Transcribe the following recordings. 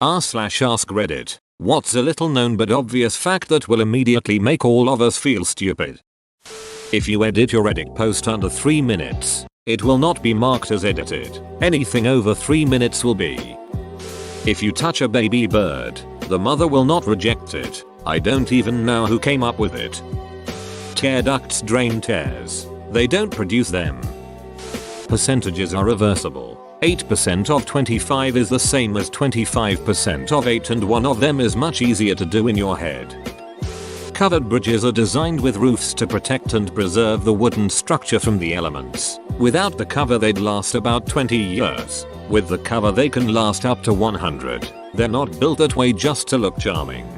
r/askreddit. What's a little known but obvious fact that will immediately make all of us feel stupid? If you edit your Reddit post under 3 minutes, it will not be marked as edited. Anything over 3 minutes will be. If you touch a baby bird, the mother will not reject it. I don't even know who came up with it. Tear ducts drain tears. They don't produce them. Percentages are reversible. 8% of 25 is the same as 25% of 8, and one of them is much easier to do in your head. Covered bridges are designed with roofs to protect and preserve the wooden structure from the elements. Without the cover they'd last about 20 years. With the cover they can last up to 100. They're not built that way just to look charming.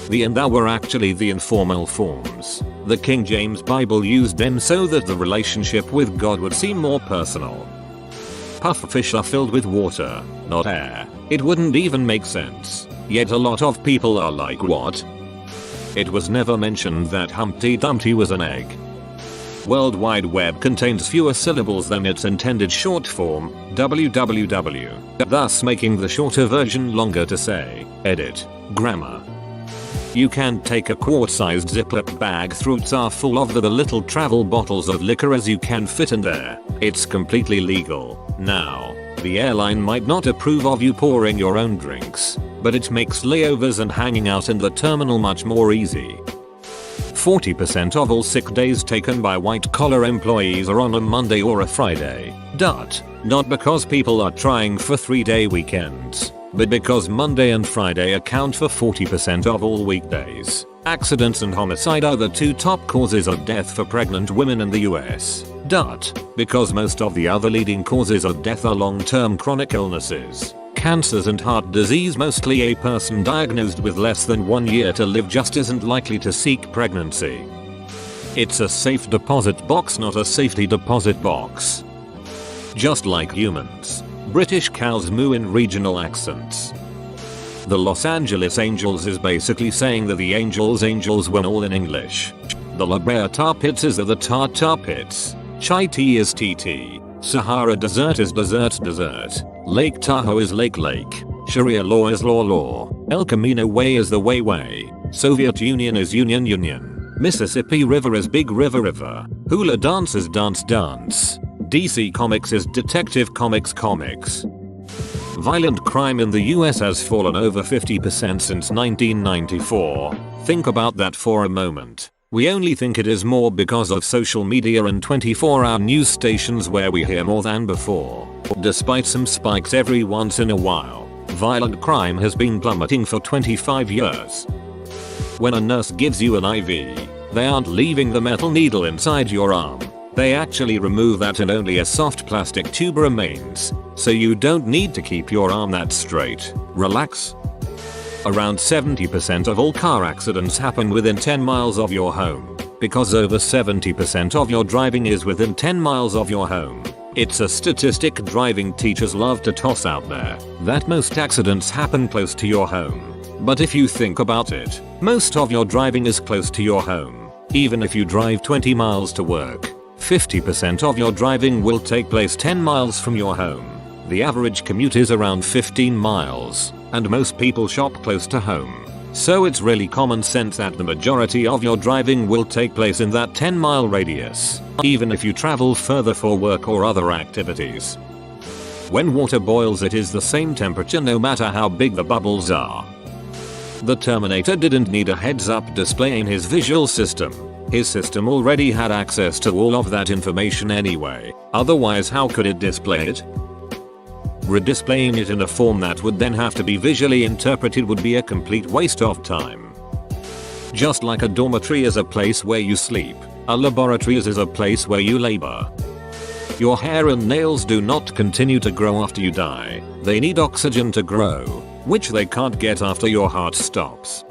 The and thou were actually the informal forms. The King James Bible used them so that the relationship with God would seem more personal. Pufferfish are filled with water, not air. It wouldn't even make sense. Yet a lot of people are like, what? It was never mentioned that Humpty Dumpty was an egg. World Wide Web contains fewer syllables than its intended short form, www, thus making the shorter version longer to say. Edit. Grammar. You can't take a quart-sized Ziploc bag. Throats are full of the little travel bottles of liquor as you can fit in there. It's completely legal. Now, the airline might not approve of you pouring your own drinks, but it makes layovers and hanging out in the terminal much more easy. 40% of all sick days taken by white-collar employees are on a Monday or a Friday. Not because people are trying for 3-day weekends, but because Monday and Friday account for 40% of all weekdays. Accidents and homicide are the two top causes of death for pregnant women in the US. Because most of the other leading causes of death are long-term chronic illnesses. Cancers and heart disease. Mostly a person diagnosed with less than 1 year to live just isn't likely to seek pregnancy. It's a safe deposit box, not a safety deposit box. Just like humans, British cows moo in regional accents. The Los Angeles Angels is basically saying that the Angels were all in English. The La Brea Tar Pits is the Tar Pits. Chai tea is TT. Sahara Desert is desert. Lake Tahoe is lake. Sharia law is law. El Camino Way is the way. Soviet Union is union. Mississippi River is big river. Hula dance is dance. DC Comics is Detective Comics. Violent crime in the US has fallen over 50% since 1994. Think about that for a moment. We only think it is more because of social media and 24-hour news stations where we hear more than before. Despite some spikes every once in a while, violent crime has been plummeting for 25 years. When a nurse gives you an IV, they aren't leaving the metal needle inside your arm. They actually remove that and only a soft plastic tube remains, so you don't need to keep your arm that straight. Relax. Around 70% of all car accidents happen within 10 miles of your home, because over 70% of your driving is within 10 miles of your home. It's a statistic driving teachers love to toss out there, that most accidents happen close to your home. But if you think about it, most of your driving is close to your home. Even if you drive 20 miles to work, 50% of your driving will take place 10 miles from your home. The average commute is around 15 miles, and most people shop close to home. So it's really common sense that the majority of your driving will take place in that 10-mile radius, even if you travel further for work or other activities. When water boils, it is the same temperature no matter how big the bubbles are. The Terminator didn't need a heads-up display in his visual system. His system already had access to all of that information anyway. Otherwise, how could it display it? Redisplaying it in a form that would then have to be visually interpreted would be a complete waste of time. Just like a dormitory is a place where you sleep, a laboratory is a place where you labor. Your hair and nails do not continue to grow after you die. They need oxygen to grow, which they can't get after your heart stops.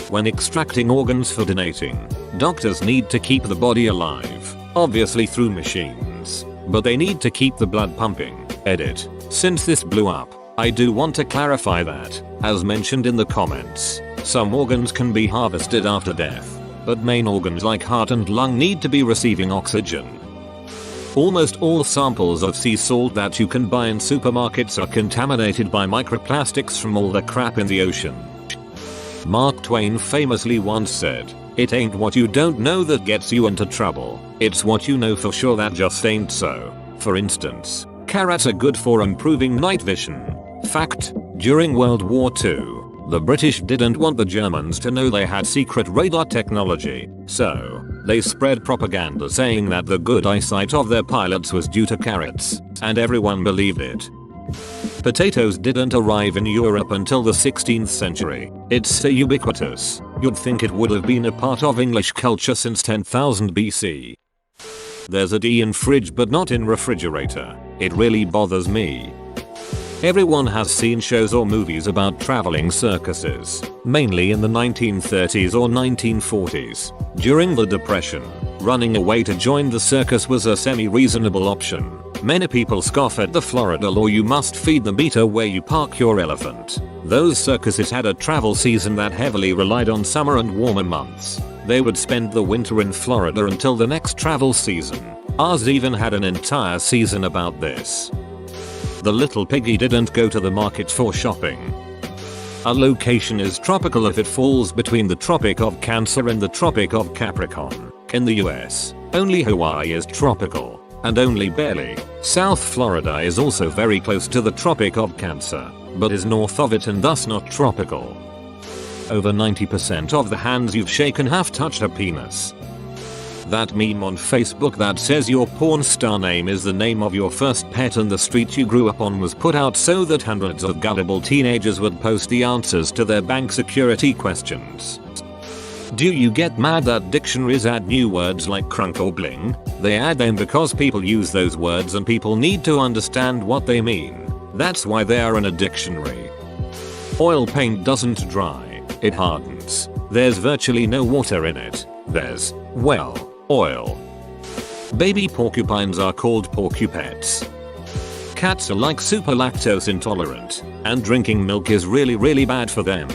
When extracting organs for donating, doctors need to keep the body alive, obviously through machines, but they need to keep the blood pumping. Edit. Since this blew up, I do want to clarify that, as mentioned in the comments, some organs can be harvested after death, but main organs like heart and lung need to be receiving oxygen. Almost all samples of sea salt that you can buy in supermarkets are contaminated by microplastics from all the crap in the ocean. Mark Twain famously once said, "It ain't what you don't know that gets you into trouble, it's what you know for sure that just ain't so." For instance, carrots are good for improving night vision. Fact: during World War II, the British didn't want the Germans to know they had secret radar technology, so they spread propaganda saying that the good eyesight of their pilots was due to carrots, and everyone believed it. Potatoes didn't arrive in Europe until the 16th century. It's so ubiquitous, you'd think it would have been a part of English culture since 10,000 BC. There's a D in fridge but not in refrigerator. It really bothers me. Everyone has seen shows or movies about traveling circuses, mainly in the 1930s or 1940s. During the Depression, running away to join the circus was a semi-reasonable option. Many people scoff at the Florida law you must feed the meter where you park your elephant. Those circuses had a travel season that heavily relied on summer and warmer months. They would spend the winter in Florida until the next travel season. Ours even had an entire season about this. The little piggy didn't go to the market for shopping. A location is tropical if it falls between the Tropic of Cancer and the Tropic of Capricorn. In the US, only Hawaii is tropical, and only barely. South Florida is also very close to the Tropic of Cancer, but is north of it and thus not tropical. Over 90% of the hands you've shaken have touched a penis. That meme on Facebook that says your porn star name is the name of your first pet and the street you grew up on was put out so that hundreds of gullible teenagers would post the answers to their bank security questions. Do you get mad that dictionaries add new words like crunk or bling? They add them because people use those words and people need to understand what they mean. That's why they are in a dictionary. Oil paint doesn't dry, it hardens. There's virtually no water in it. There's, well, oil. Baby porcupines are called porcupets. Cats are like super lactose intolerant, and drinking milk is really bad for them.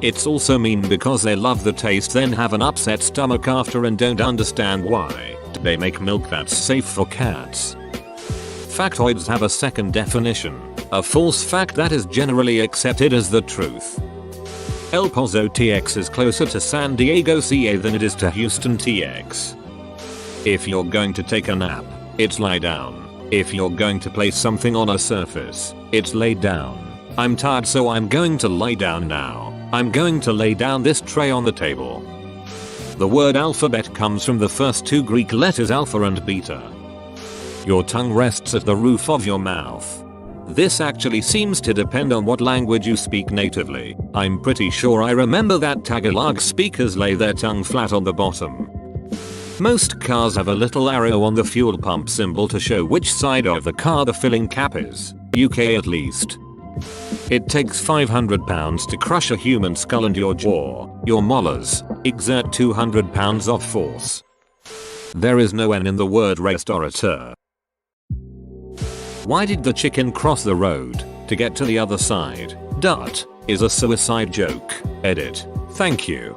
It's also mean because they love the taste then have an upset stomach after and don't understand why. They make milk that's safe for cats. Factoids have a second definition, a false fact that is generally accepted as the truth. El Paso TX is closer to San Diego CA than it is to Houston TX. If you're going to take a nap, it's lie down. If you're going to place something on a surface, it's lay down. I'm tired so I'm going to lie down now. I'm going to lay down this tray on the table. The word alphabet comes from the first two Greek letters alpha and beta. Your tongue rests at the roof of your mouth. This actually seems to depend on what language you speak natively. I'm pretty sure I remember that Tagalog speakers lay their tongue flat on the bottom. Most cars have a little arrow on the fuel pump symbol to show which side of the car the filling cap is, UK at least. It takes 500 pounds to crush a human skull and your jaw, your molars, exert 200 pounds of force. There is no N in the word restaurateur. Why did the chicken cross the road? To get to the other side. Dot is a suicide joke. Edit. Thank you.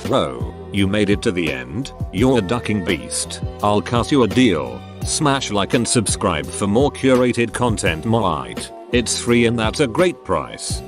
Whoa, you made it to the end? You're a ducking beast. I'll cut you a deal. Smash like and subscribe for more curated content. It's free and that's a great price.